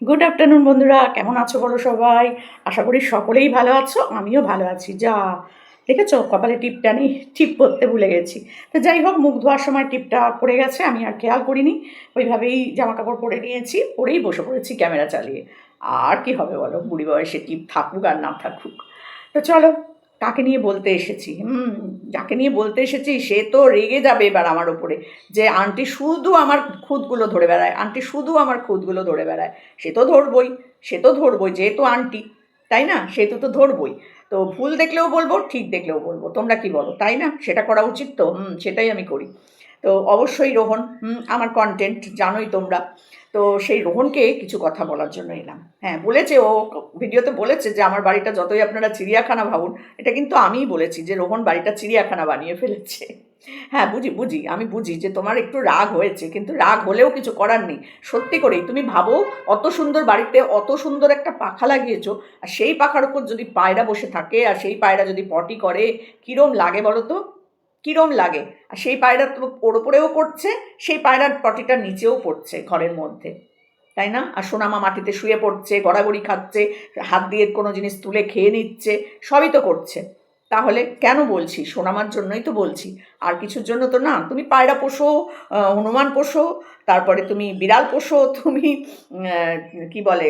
Good afternoon বন্ধুরা, কেমন আছো বলো সবাই? আশা করি সকলেই ভালো আছো, আমিও ভালো আছি। যা দেখেছো, কপালে টিপটা নেই, টিপ পরতে ভুলে গেছি। তো যাই হোক, মুখ ধোয়ার সময় টিপটা পড়ে গেছে, আমি আর খেয়াল করিনি। ওইভাবেই জামা কাপড় পরে নিয়েছি, পরেই বসে পড়েছি ক্যামেরা চালিয়ে। আর কি হবে বলো, বুড়ি বয়সে টিপ থাকুক আর না থাকুক। তো চলো, কাকে নিয়ে বলতে এসেছি? যাকে নিয়ে বলতে এসেছি সে তো রেগে যাবে এবার আমার ওপরে, যে আন্টি শুধু আমার খুঁতগুলো ধরে বেড়ায়, আন্টি শুধু আমার খুঁতগুলো ধরে বেড়ায়। সে তো ধরবই, সে তো ধরবই, যেহেতু আন্টি, তাই না? সেহেতু তো ধরবই। তো ভুল দেখলেও বলবো, ঠিক দেখলেও বলবো। তোমরা কি বলো, তাই না? সেটা করা উচিত তো, সেটাই আমি করি। তো অবশ্যই রোহন, আমার কন্টেন্ট জানোই তোমরা। তো সেই রোহনকে কিছু কথা বলার জন্য এলাম। হ্যাঁ, বলেছে ও, ভিডিওতে বলেছে যে আমার বাড়িটা যতই আপনারা চিড়িয়াখানা ভাবুন, এটা কিন্তু আমিই বলেছি যে রোহন বাড়িটা চিড়িয়াখানা বানিয়ে ফেলেছে। হ্যাঁ, বুঝি বুঝি, আমি বুঝি যে তোমার একটু রাগ হয়েছে, কিন্তু রাগ হলেও কিছু করার নেই। সত্যি করেই তুমি ভাবো, অত সুন্দর বাড়িতে অত সুন্দর একটা পাখা লাগিয়েছো, আর সেই পাখার উপর যদি পায়রা বসে থাকে, আর সেই পায়রা যদি পটি করে, কিরম লাগে বলো তো? কিরম লাগে? আর সেই পায়রা তো ওর ওপরেও করছে, সেই পায়রার পটিটা নিচেও পড়ছে ঘরের মধ্যে, তাই না? আর সোনামা মাটিতে শুয়ে পড়ছে, গড়াগড়ি খাচ্ছে, হাত দিয়ে কোনো জিনিস তুলে খেয়ে নিচ্ছে, সবই তো করছে। তাহলে কেন বলছি? সোনামার জন্যই তো বলছি, আর কিছুর জন্য তো না। তুমি পায়রা পোষো, হনুমান পোষো, তারপরে তুমি বিড়াল পোষো, তুমি কি বলে,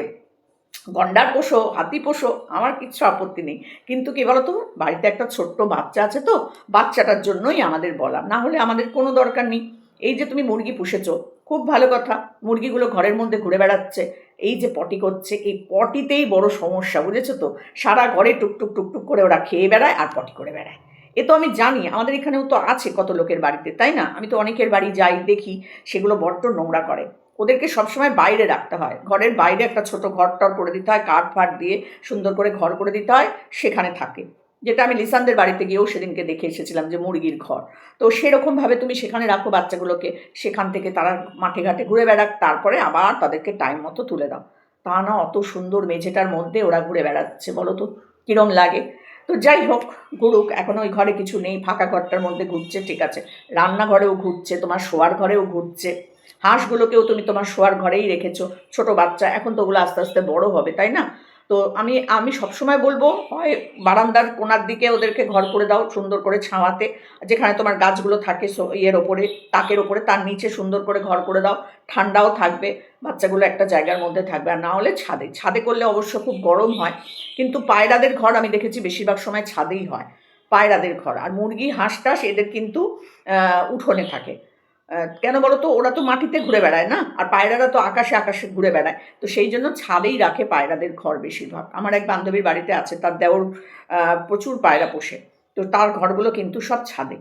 গন্ডার পোষো, হাতি পোষো, আমার কিচ্ছু আপত্তি নেই। কিন্তু কি বলো তো, বাড়িতে একটা ছোট্ট বাচ্চা আছে, তো বাচ্চাটার জন্যই আমাদের বলা, না হলে আমাদের কোনো দরকার নেই। এই যে তুমি মুরগি পুষেছো, খুব ভালো কথা, মুরগিগুলো ঘরের মধ্যে ঘুরে বেড়াচ্ছে, এই যে পটি করছে, এই পটিতেই বড় সমস্যা, বুঝেছো তো? সারা ঘরে টুকটুক টুকটুক করে ওরা খেয়ে বেড়ায় আর পটি করে বেড়ায়। এ তো আমি জানি, আমাদের এখানেও তো আছে কত লোকের বাড়িতে, তাই না? আমি তো অনেকের বাড়ি যাই, দেখি সেগুলো বড্ড নোংরা করে। ওদেরকে সবসময় বাইরে রাখতে হয়, ঘরের বাইরে একটা ছোট ঘর টর করে দিতে হয়, কাঠ ফাট দিয়ে সুন্দর করে ঘর করে দিতে হয়, সেখানে থাকে। যেটা আমি লিসানদের বাড়িতে গিয়েও সেদিনকে দেখে এসেছিলাম, যে মুরগির ঘর। তো সেরকমভাবে তুমি সেখানে রাখো বাচ্চাগুলোকে, সেখান থেকে তারা মাঠে ঘাটে ঘুরে বেড়াক, তারপরে আবার তাদেরকে টাইম মতো তুলে দাও। তা না, অত সুন্দর মেঝেটার মধ্যে ওরা ঘুরে বেড়াচ্ছে, বলো তো কীরম লাগে? তো যাই হোক, ঘুরুক, এখন ওই ঘরে কিছু নেই, ফাঁকা ঘরটার মধ্যে ঘুরছে, ঠিক আছে। রান্নাঘরেও ঘুরছে, তোমার শোয়ার ঘরেও ঘুরছে। হাঁসগুলোকেও তুমি তোমার শোয়ার ঘরেই রেখেছো। ছোট বাচ্চা, এখন তো ওগুলো আস্তে আস্তে বড় হবে, তাই না? তো আমি আমি সবসময় বলবো, হয় বারান্দার কোণার দিকে ওদেরকে ঘর করে দাও, সুন্দর করে ছাওয়াতে, যেখানে তোমার গাছগুলো থাকে, ইয়ের ওপরে, তাকের ওপরে, তার নিচে সুন্দর করে ঘর করে দাও। ঠান্ডাও থাকবে, বাচ্চাগুলো একটা জায়গার মধ্যে থাকবে। আর না হলে ছাদে, ছাদে করলে অবশ্য খুব গরম হয়, কিন্তু পায়রাদের ঘর আমি দেখেছি বেশিরভাগ সময় ছাদেই হয়, পায়রাদের ঘর। আর মুরগি হাঁস টাস এদের কিন্তু উঠোনে থাকে। কেন বলো তো? ওরা তো মাটিতে ঘুরে বেড়ায় না, আর পায়রারা তো আকাশে আকাশে ঘুরে বেড়ায়। তো সেই জন্য ছাদেই রাখে পায়রাদের ঘর বেশিরভাগ। আমার এক বান্ধবীর বাড়িতে আছে, তার দেওর প্রচুর পায়রা পোষে, তো তার ঘরগুলো কিন্তু সব ছাদে।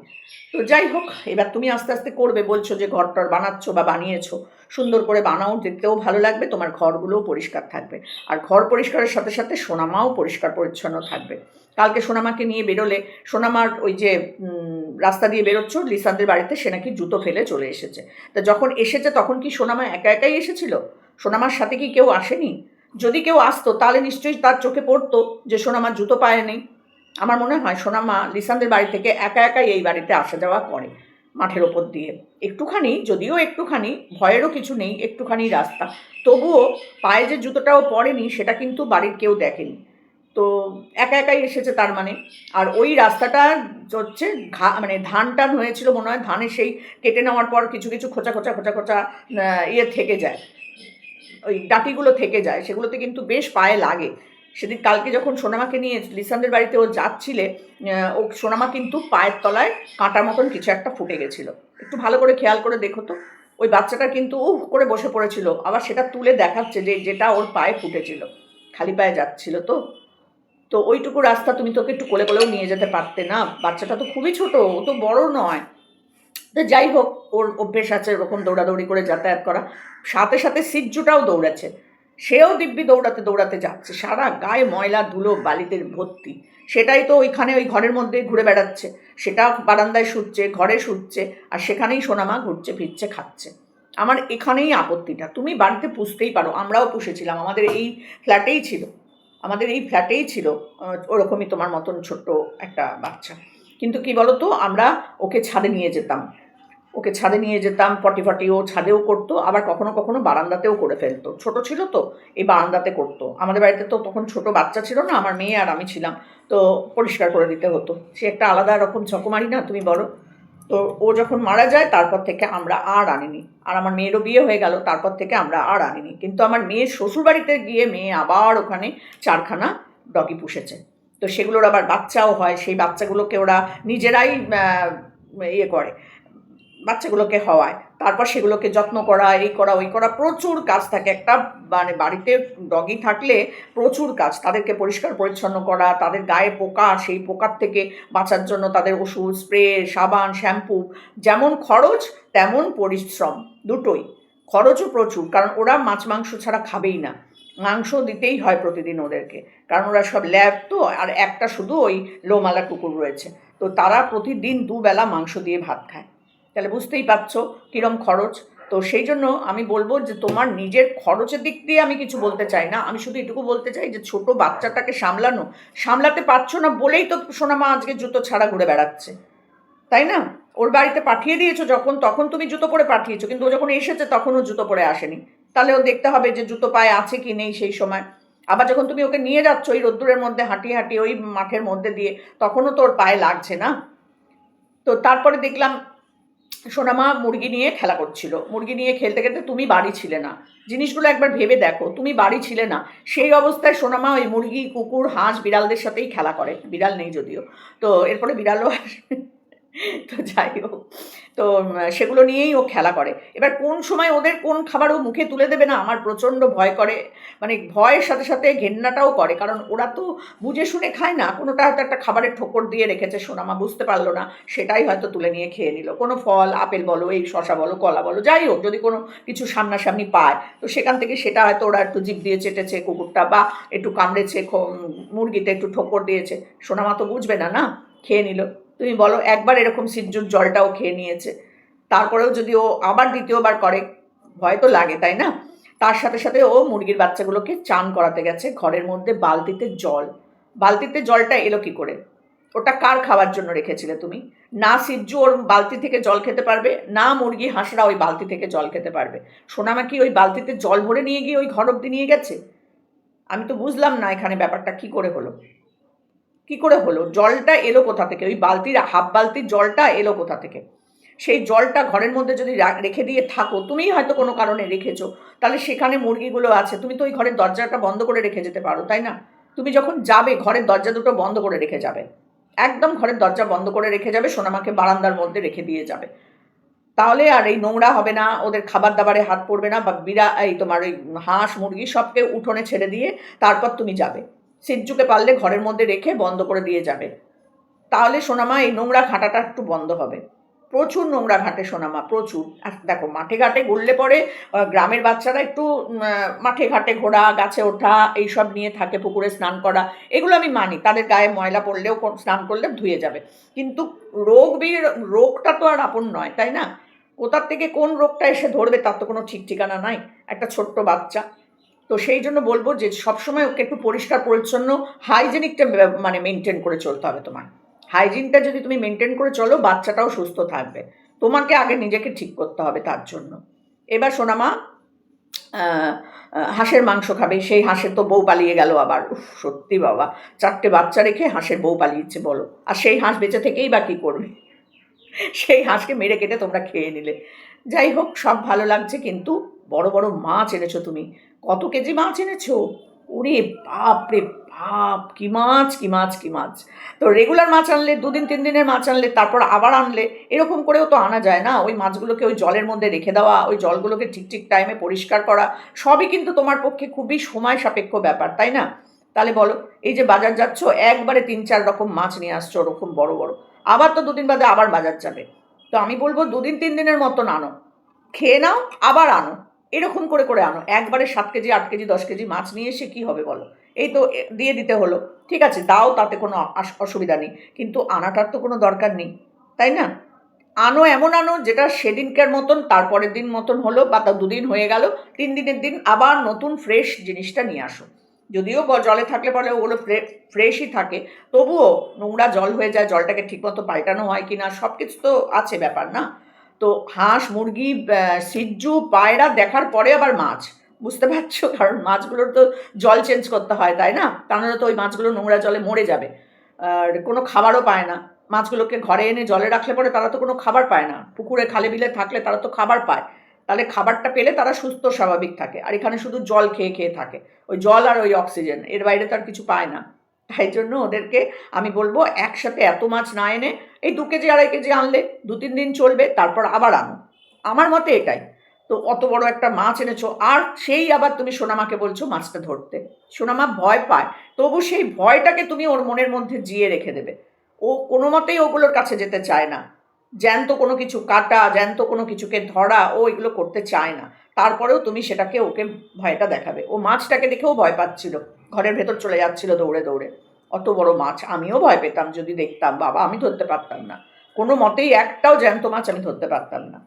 তো যাই হোক, এবার তুমি আস্তে আস্তে করবে, বলছো যে ঘর টর বানাচ্ছো বা বানিয়েছো, সুন্দর করে বানাও, দেখতেও ভালো লাগবে, তোমার ঘরগুলোও পরিষ্কার থাকবে। আর ঘর পরিষ্কারের সাথে সাথে সোনামাও পরিষ্কার পরিচ্ছন্ন থাকবে। কালকে সোনামাকে নিয়ে বেরোলে, সোনামার ওই যে রাস্তা দিয়ে বেরোচ্ছ লিসানদের বাড়িতে, সে নাকি জুতো ফেলে চলে এসেছে। তা যখন এসেছে তখন কি সোনামা একা একাই এসেছিল? সোনামার সাথে কি কেউ আসেনি? যদি কেউ আসতো তাহলে নিশ্চয়ই তার চোখে পড়তো যে সোনামার জুতো পায়ে নেই। আমার মনে হয় সোনামা লিসানদের বাড়ি থেকে একা একাই এই বাড়িতে আসা যাওয়া করে, মাঠের ওপর দিয়ে। একটুখানি, যদিও একটুখানি, ভয়েরও কিছু নেই, একটুখানি রাস্তা, তবুও পায়ে যে জুতোটাও পড়েনি সেটা কিন্তু বাড়ির কেউ দেখেনি। তো একা একাই এসেছে তার মানে। আর ওই রাস্তাটা হচ্ছে মানে ধান টান হয়েছিল মনে হয়, ধানের সেই কেটে নেওয়ার পর কিছু কিছু খোঁচা খোঁচা খোঁচা খোঁচা ইয়ে থেকে যায়, ওই ডাঁটিগুলো থেকে যায়, সেগুলোতে কিন্তু বেশ পায়ে লাগে। সেদিন কালকে যখন সোনামাকে নিয়ে লিসানদের বাড়িতে ও যাচ্ছিলে, ও সোনামা কিন্তু পায়ের তলায় কাঁটার মতন কিছু একটা ফুটে গেছিলো। একটু ভালো করে খেয়াল করে দেখো তো, ওই বাচ্চাটা কিন্তু উহ করে বসে পড়েছিল, আবার সেটা তুলে দেখাচ্ছে যে যেটা ওর পায়ে ফুটেছিল, খালি পায়ে যাচ্ছিল তো। তো ওইটুকু রাস্তা তুমি তোকে একটু কোলে কোলেও নিয়ে যেতে পারতে না? বাচ্চাটা তো খুবই ছোট, ও তো বড় নয়। তো যাই হোক, ওর অভ্যেস আছে এরকম দৌড়াদৌড়ি করে যাতায়াত করা। সাথে সাথে সিজ্জুটাও দৌড়াচ্ছে, সেও দিব্যি দৌড়াতে দৌড়াতে যাচ্ছে, সারা গায়ে ময়লা ধুলো বালিতে ভর্তি। সেটাই তো ওইখানে ওই ঘরের মধ্যে ঘুরে বেড়াচ্ছে, সেটা বারান্দায় শুচ্ছে, ঘরে শুচ্ছে, আর সেখানেই সোনামা ঘুরছে ফিরছে খাচ্ছে। আমার এখানেই আপত্তিটা। তুমি বাড়িতে পুষতেই পারো, আমরাও পুষেছিলাম, আমাদের এই ফ্ল্যাটেই ছিল, আমাদের এই ফ্ল্যাটেই ছিল ওরকমই তোমার মতন ছোট্ট একটা বাচ্চা। কিন্তু কি বলতো, আমরা ওকে ছাদে নিয়ে যেতাম, ওকে ছাদে নিয়ে যেতাম, পটি ফটি ও ছাদেও করতো, আবার কখনো কখনো বারান্দাতেও করে ফেলতো। ছোট ছিল তো, এই বারান্দাতে করতো। আমাদের বাড়িতে তো তখন ছোট বাচ্চা ছিল না, আমার মেয়ে আর আমি ছিলাম, তো পরিষ্কার করে দিতে হতো। সে একটা আলাদা রকম ঝকমারি না, তুমি বলো। তো ও যখন মারা যায় তারপর থেকে আমরা আর আনিনি। আর আমার মেয়েরও বিয়ে হয়ে গেল, তারপর থেকে আমরা আর আনিনি। কিন্তু আমার মেয়ের শ্বশুরবাড়িতে গিয়ে মেয়ে আবার ওখানে 4খানা ডগি পুষেছে। তো সেগুলোর আবার বাচ্চাও হয়, সেই বাচ্চাগুলোকে ওরা নিজেরাই ইয়ে করে, বাচ্চাগুলোকে হওয়ায়, তারপর সেগুলোকে যত্ন করা, এই করা ওই করা, প্রচুর কাজ থাকে। একটা মানে বাড়িতে ডগি থাকলে প্রচুর কাজ, তাদেরকে পরিষ্কার পরিচ্ছন্ন করা, তাদের গায়ে পোকা, সেই পোকার থেকে বাঁচার জন্য তাদের ওষুধ, স্প্রে, সাবান, শ্যাম্পু। যেমন খরচ তেমন পরিশ্রম, দুটোই। খরচও প্রচুর, কারণ ওরা মাছ মাংস ছাড়া খাবেই না, মাংস দিতেই হয় প্রতিদিন ওদেরকে, কারণ ওরা সব ল্যাব তো। আর একটা শুধু ওই লোমালা কুকুর রয়েছে, তো তারা প্রতিদিন দুবেলা মাংস দিয়ে ভাত খায়। তাহলে বুঝতেই পারছো কিরম খরচ। তো সেই জন্য আমি বলবো যে তোমার নিজের খরচের দিক দিয়ে আমি কিছু বলতে চাই না, আমি শুধু এটুকু বলতে চাই যে ছোট বাচ্চাটাকে সামলাতে পারছো না বলেই তো সোনামা আজকে জুতো ছাড়া ঘুরে বেড়াচ্ছে, তাই না? ওর বাড়িতে পাঠিয়ে দিয়েছো যখন, তখন তুমি জুতো পরে পাঠিয়েছো, কিন্তু ও যখন এসেছে তখন ও জুতো পরে আসেনি। তাহলে ও দেখতে হবে যে জুতো পায়ে আছে কি নেই সেই সময়। আবার যখন তুমি ওকে নিয়ে যাচ্ছ ওই রোদ্দুরের মধ্যে হাঁটিয়ে হাঁটিয়ে ওই মাঠের মধ্যে দিয়ে, তখনও তো ওর পায়ে লাগছে না। তো তারপরে দেখলাম সোনামা মুরগি নিয়ে খেলা করছিল, মুরগি নিয়ে খেলতে খেলতে তুমি বাড়ি ছিলে না। জিনিসগুলো একবার ভেবে দেখো, তুমি বাড়ি ছিলে না, সেই অবস্থায় সোনামা ওই মুরগি, কুকুর, হাঁস, বিড়ালদের সাথেই খেলা করে। বিড়াল নেই যদিও, তো এরপরে বিড়ালও আসবে। তো যাই হোক, তো সেগুলো নিয়েই ও খেলা করে। এবার কোন সময় ওদের কোন খাবার ও মুখে তুলে দেবে না, আমার প্রচণ্ড ভয় করে। মানে ভয়ের সাথে সাথে ঘেন্নাটাও করে, কারণ ওরা তো বুঝে শুনে খায় না। কোনোটা হয়তো একটা খাবারের ঠোকর দিয়ে রেখেছে, সোনামা বুঝতে পারলো না, সেটাই হয়তো তুলে নিয়ে খেয়ে নিল। কোনো ফল, আপেল বলো, এই শশা বলো, কলা বলো, যাই হোক, যদি কোনো কিছু সামনাসামনি পায়, তো সেখান থেকে সেটা হয়তো ওরা একটু জিভ দিয়ে চেটেছে কুকুরটা, বা একটু কামড়েছে, মুরগিতে একটু ঠোকর দিয়েছে। সোনামা তো বুঝবে না, না, খেয়ে নিল। তুমি বলো, একবার এরকম সিজ্জুর জলটাও খেয়ে নিয়েছে, তারপরেও যদি ও আবার দ্বিতীয়বার করে, ভয় তো লাগে, তাই না? তার সাথে সাথে ও মুরগির বাচ্চাগুলোকে চান করাতে গেছে ঘরের মধ্যে বালতিতে জল। বালতিতে জলটা এলো কি করে? ওটা কার খাওয়ার জন্য রেখেছিলে তুমি? না সিজ্জু ওর বালতি থেকে জল খেতে পারবে, না মুরগি হাঁসরা ওই বালতি থেকে জল খেতে পারবে। সোনামা কি ওই বালতিতে জল ভরে নিয়ে গিয়ে ওই ঘর অব্দি নিয়ে গেছে? আমি তো বুঝলাম না এখানে ব্যাপারটা কি করে হলো। কি করে হলো? জলটা এলো কোথা থেকে? ওই বালতির, হাফ বালতির জলটা এলো কোথা থেকে? সেই জলটা ঘরের মধ্যে যদি রেখে দিয়ে থাকো, তুমিই হয়তো কোনো কারণে রেখেছো, তাহলে সেখানে মুরগিগুলো আছে, তুমি তো ওই ঘরের দরজাটা বন্ধ করে রেখে যেতে পারো, তাই না? তুমি যখন যাবে ঘরের দরজা দুটো বন্ধ করে রেখে যাবে, একদম ঘরের দরজা বন্ধ করে রেখে যাবে, সোনামাকে বারান্দার মধ্যে রেখে দিয়ে যাবে। তাহলে আর এই নোংরা হবে না, ওদের খাবার দাবারে হাত পড়বে না, বা এই তোমার ওই হাঁস মুরগি সবকে উঠোনে ছেড়ে দিয়ে তারপর তুমি যাবে। সিজ্জুকে পারলে ঘরের মধ্যে রেখে বন্ধ করে দিয়ে যাবে, তাহলে সোনামা এই নোংরা ঘাঁটাটা একটু বন্ধ হবে। প্রচুর নোংরা ঘাটে সোনামা, প্রচুর। আর দেখো মাঠে ঘাটে ঘুরলে পরে গ্রামের বাচ্চারা একটু মাঠে ঘাটে ঘোরা, গাছে ওঠা, এইসব নিয়ে থাকে, পুকুরে স্নান করা, এগুলো আমি মানি, তাদের গায়ে ময়লা পড়লেও স্নান করলে ধুয়ে যাবে। কিন্তু রোগটা তো আর আপন নয়, তাই না? কোথার থেকে কোন রোগটা এসে ধরবে তার তো কোনো ঠিক ঠিকানা নাই, একটা ছোট্ট বাচ্চা। তো সেই জন্য বলবো যে সবসময় ওকে একটু পরিষ্কার পরিচ্ছন্ন, হাইজেনিকটা মানে মেনটেন করে চলতে হবে তোমার। হাইজিনটা যদি তুমি মেনটেন করে চলো, বাচ্চাটাও সুস্থ থাকবে। তোমাকে আগে নিজেকে ঠিক করতে হবে তার জন্য। এবার সোনামা হাঁসের মাংস খাবে, সেই হাঁসের তো বউ পালিয়ে গেল আবার। উফ, সত্যি বাবা, 4টে বাচ্চা রেখে হাঁসের বউ পালিয়েছে বলো, আর সেই হাঁস বেঁচে থেকেই বা কী করবে? সেই হাঁসকে মেরে কেটে তোমরা খেয়ে নিলে। যাই হোক, সব ভালো লাগছে, কিন্তু বড় বড় মাছ এনেছো তুমি। কত কেজি মাছ এনেছো? ওরে বাপ রে বাপ, কি মাছ, কি মাছ, কি মাছ! তো রেগুলার মাছ আনলে, 2 দিন 3 দিনের মাছ আনলে, তারপর আবার আনলে, এরকম করেও তো আনা যায় না। ওই মাছগুলোকে ওই জলের মধ্যে রেখে দেওয়া, ওই জলগুলোকে ঠিক ঠিক টাইমে পরিষ্কার করা, সবই কিন্তু তোমার পক্ষে খুবই সময় সাপেক্ষ ব্যাপার, তাই না? তাহলে বলো, এই যে বাজার যাচ্ছ, একবারে 3-4 রকম মাছ নিয়ে আসছো ওরকম বড় বড়, আবার তো 2 দিন বাদে আবার বাজার যাবে। তো আমি বলবো 2 দিন 3 দিনের মতন আনো, খেয়ে নাও, আবার আনো, এরকম করে করে আনো। একবারে 7 কেজি 8 কেজি 10 কেজি মাছ নিয়ে এসে কী হবে বলো? এই তো দিয়ে দিতে হলো, ঠিক আছে দাও, তাতে কোনো অসুবিধা নেই, কিন্তু আনাটার তো কোনো দরকার নেই, তাই না? আনো, এমন আনো যেটা সেদিনকার মতন, তারপরের দিন মতন হলো, বা তা 2 দিন হয়ে গেল, 3 দিনের দিন আবার নতুন ফ্রেশ জিনিসটা নিয়ে আসো। যদিও জলে থাকলে পরে ওগুলো ফ্রেশই থাকে, তবুও নোংরা জল হয়ে যায়, জলটাকে ঠিকমতো পাল্টানো হয় কি না, সব কিছু তো আছে ব্যাপার, না? তো হাঁস, মুরগি, সিজ্জু, পায়রা দেখার পরে আবার মাছ, বুঝতে পারছো? কারণ মাছগুলোর তো জল চেঞ্জ করতে হয়, তাই না? তা নাহলে তো ওই মাছগুলো নোংরা জলে মরে যাবে, আর কোনো খাবারও পায় না। মাছগুলোকে ঘরে এনে জলে রাখলে পরে তারা তো কোনো খাবার পায় না, পুকুরে খালে বিলে থাকলে তারা তো খাবার পায়, তাহলে খাবারটা পেলে তারা সুস্থ স্বাভাবিক থাকে। আর এখানে শুধু জল খেয়ে খেয়ে থাকে, ওই জল আর ওই অক্সিজেন, এর বাইরে তো আর কিছু পায় না। তাই জন্য ওদেরকে আমি বলবো একসাথে এত মাছ না এনে এই 2 কেজি 2.5 কেজি আনলে 2-3 দিন চলবে, তারপর আবার আনো। আমার মতে এটাই। তো অত বড় একটা মাছ এনেছো, আর সেই আবার তুমি সোনামাকে বলছো মাছটা ধরতে। সোনামা ভয় পায়, তবু সেই ভয়টাকে তুমি ওর মনের মধ্যে জিয়ে রেখে দেবে। ও কোনো মতেই ওগুলোর কাছে যেতে চায় না। জ্যান্ত কোনো কিছু কাটা, জ্যান্ত কোনো কিছুকে ধরা, ও এগুলো করতে চায় না। তারপরেও তুমি সেটাকে ওকে ভয়টা দেখাবে। ও মাছটাকে দেখেও ভয় পাচ্ছিল, ঘরের ভেতর চলে যাচ্ছিল দৌড়ে দৌড়ে। অত বড় মাছ আমিও ভয় পেতাম যদি দেখতাম, বাবা আমি ধরতে পারতাম না, কোনো মতেই একটাও জ্যান্ত মাছ আমি ধরতে পারতাম না।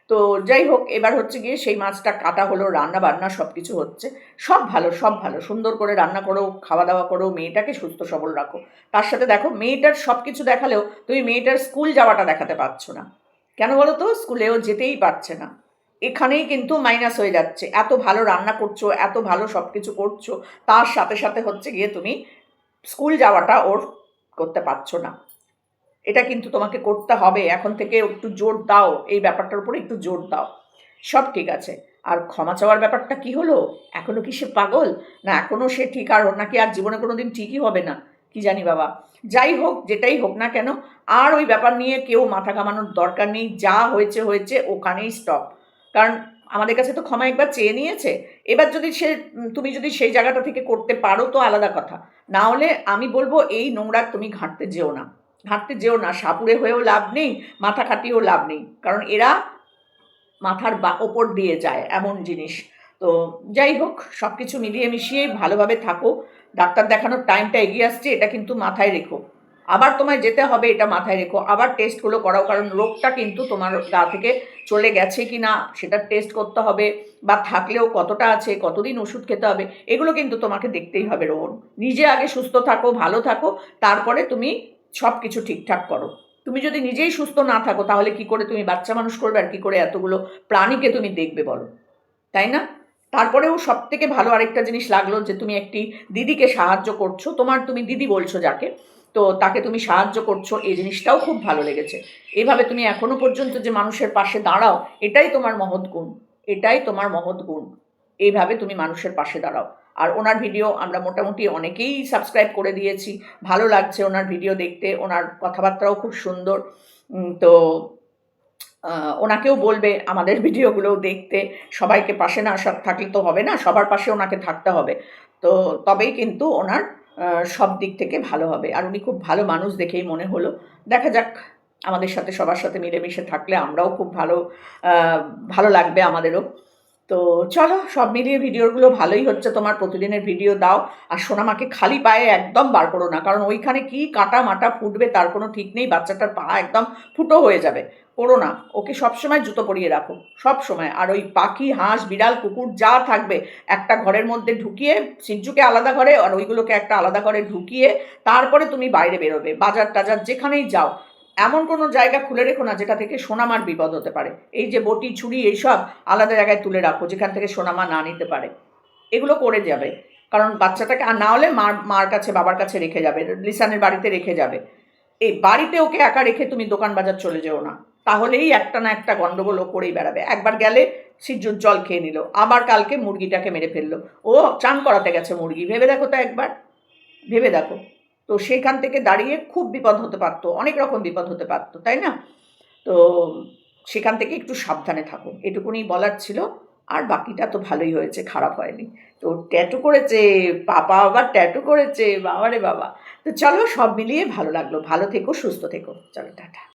তো যাই হোক, এবার হচ্ছে গিয়ে সেই মাছটা কাটা হলো, রান্না বান্না সব কিছু হচ্ছে। সব ভালো, সব ভালো, সুন্দর করে রান্না করো, খাওয়া দাওয়া করো, মেয়েটাকে সুস্থ সবল রাখো। তার সাথে দেখো মেয়েটার সব কিছু দেখালেও তুমি মেয়েটার স্কুল যাওয়াটা দেখাতে পারছো না। কেন বলো তো? স্কুলেও যেতেই পারছে না, এখানেই কিন্তু মাইনাস হয়ে যাচ্ছে। এত ভালো রান্না করছো, এত ভালো সব কিছু করছো, তার সাথে সাথে হচ্ছে গিয়ে তুমি স্কুল যাওয়াটা ওর করতে পারছো না। এটা কিন্তু তোমাকে করতে হবে, এখন থেকে একটু জোর দাও, এই ব্যাপারটার উপরে একটু জোর দাও। সব ঠিক আছে। আর ক্ষমা চাওয়ার ব্যাপারটা কি হলো? এখনো কি সে পাগল? না এখনো সে ঠিক, আর ওর নাকি আর জীবনে কোনো দিন ঠিকই হবে না? কি জানি বাবা। যাই হোক, যেটাই হোক না কেন, আর ওই ব্যাপার নিয়ে কেউ মাথা ঘামানোর দরকার নেই। যা হয়েছে হয়েছে, ওখানেই স্টপ। কারণ আমাদের কাছে তো ক্ষমা একবার চেয়ে নিয়েছে। এবার যদি সে তুমি যদি সেই জায়গাটা থেকে করতে পারো তো আলাদা কথা। না হলে আমি বলবো এই নোংরা তুমি ঘাঁটতে যেও না, ঘাঁটতে যেও না। সাপুড়ে হয়েও লাভ নেই, মাথা খাটিয়েও লাভ নেই, কারণ এরা মাথার ওপর দিয়ে যায় এমন জিনিস। তো যাই হোক, সব কিছু মিলিয়ে মিশিয়ে ভালোভাবে থাকো। ডাক্তার দেখানোর টাইমটা এগিয়ে আসছে, এটা কিন্তু মাথায় রেখো। আবার তোমায় যেতে হবে, এটা মাথায় রেখো। আবার টেস্টগুলো করাও, কারণ রোগটা কিন্তু তোমার গা থেকে চলে গেছে কি না সেটা টেস্ট করতে হবে, বা থাকলেও কতটা আছে, কতদিন ওষুধ খেতে হবে, এগুলো কিন্তু তোমাকে দেখতেই হবে। রোহন, নিজে আগে সুস্থ থাকো, ভালো থাকো, তারপরে তুমি সব কিছু ঠিকঠাক করো। তুমি যদি নিজেই সুস্থ না থাকো তাহলে কি করে তুমি বাচ্চা মানুষ করবে, আর কি করে এতগুলো প্রাণীকে তুমি দেখবে বলো, তাই না? তারপরেও সব থেকে ভালো আরেকটা জিনিস লাগলো যে তুমি একটি দিদিকে সাহায্য করছো, তুমি দিদি বলছো যাকে, তো তাকে তুমি সাহায্য করছো, এই জিনিসটাও খুব ভালো লেগেছে। এভাবে তুমি এখনো পর্যন্ত যে মানুষের পাশে দাঁড়াও, এটাই তোমার মহৎ গুণ, এটাই তোমার মহৎ গুণ। এইভাবে তুমি মানুষের পাশে দাঁড়াও। আর ওনার ভিডিও আমরা মোটামুটি অনেকেই সাবস্ক্রাইব করে দিয়েছি, ভালো লাগছে ওনার ভিডিও দেখতে, ওনার কথাবার্তাও খুব সুন্দর। তো ওনাকেও বলবে আমাদের ভিডিওগুলোও দেখতে। সবাইকে পাশে না থাকলে তো হবে না, সবার পাশে ওনাকে থাকতে হবে। তো তবেই কিন্তু ওনার সব দিক থেকে ভালো হবে। আর উনি খুব ভালো মানুষ দেখেই মনে হলো। দেখা যাক, আমাদের সাথে সবার সাথে মিলেমিশে থাকলে আমরাও খুব ভালো লাগবে আমাদেরও। তো চলো, সব মিলিয়ে ভিডিওগুলো ভালোই হচ্ছে তোমার, প্রতিদিনের ভিডিও দাও। আর সোনামাকে খালি পায়ে একদম বার করো না, কারণ ওইখানে কি কাটা মাটা ফুটবে তার কোনো ঠিক নেই, বাচ্চাটার পা একদম ফুটো হয়ে যাবে। করো না, ওকে সবসময় জুতো পরিয়ে রাখো, সব সময়। আর ওই পাখি, হাঁস, বিড়াল, কুকুর যা থাকবে একটা ঘরের মধ্যে ঢুকিয়ে, সিজ্জুকে আলাদা ঘরে আর ওইগুলোকে একটা আলাদা ঘরে ঢুকিয়ে তারপরে তুমি বাইরে বেরোবে, বাজার টাজার যেখানেই যাও। এমন কোনো জায়গা খুলে রেখো না যেটা থেকে সোনামার বিপদ হতে পারে। এই যে বটি, ছুরি, এইসব আলাদা জায়গায় তুলে রাখো যেখান থেকে সোনামা না নিতে পারে। এগুলো করে যাবে, কারণ বাচ্চাটাকে, আর না হলে মার কাছে, বাবার কাছে রেখে যাবে, লিসানের বাড়িতে রেখে যাবে। এই বাড়িতে ওকে একা রেখে তুমি দোকান বাজার চলে যেও না, তাহলেই একটা না একটা গন্ডগোল ও করেই বেড়াবে। একবার গেলে সিজ্জুর জল খেয়ে নিল, আবার কালকে মুরগিটাকে মেরে ফেললো। ও চান করাতে গেছে মুরগি, ভেবে দেখো তো একবার, ভেবে দেখো। তো সেখান থেকে দাঁড়িয়ে খুব বিপদ হতে পারতো, অনেক রকম বিপদ হতে পারতো, তাই না? তো সেখান থেকে একটু সাবধানে থাকো, এটুকুনি বলার ছিল। আর বাকিটা তো ভালোই হয়েছে, খারাপ হয়নি। তো ট্যাটু করেছে, পাপা আবার ট্যাটু করেছে, বাবা রে বাবা। তো চলো, সব মিলিয়ে ভালো লাগলো। ভালো থেকো, সুস্থ থেকো, চলো টাটা।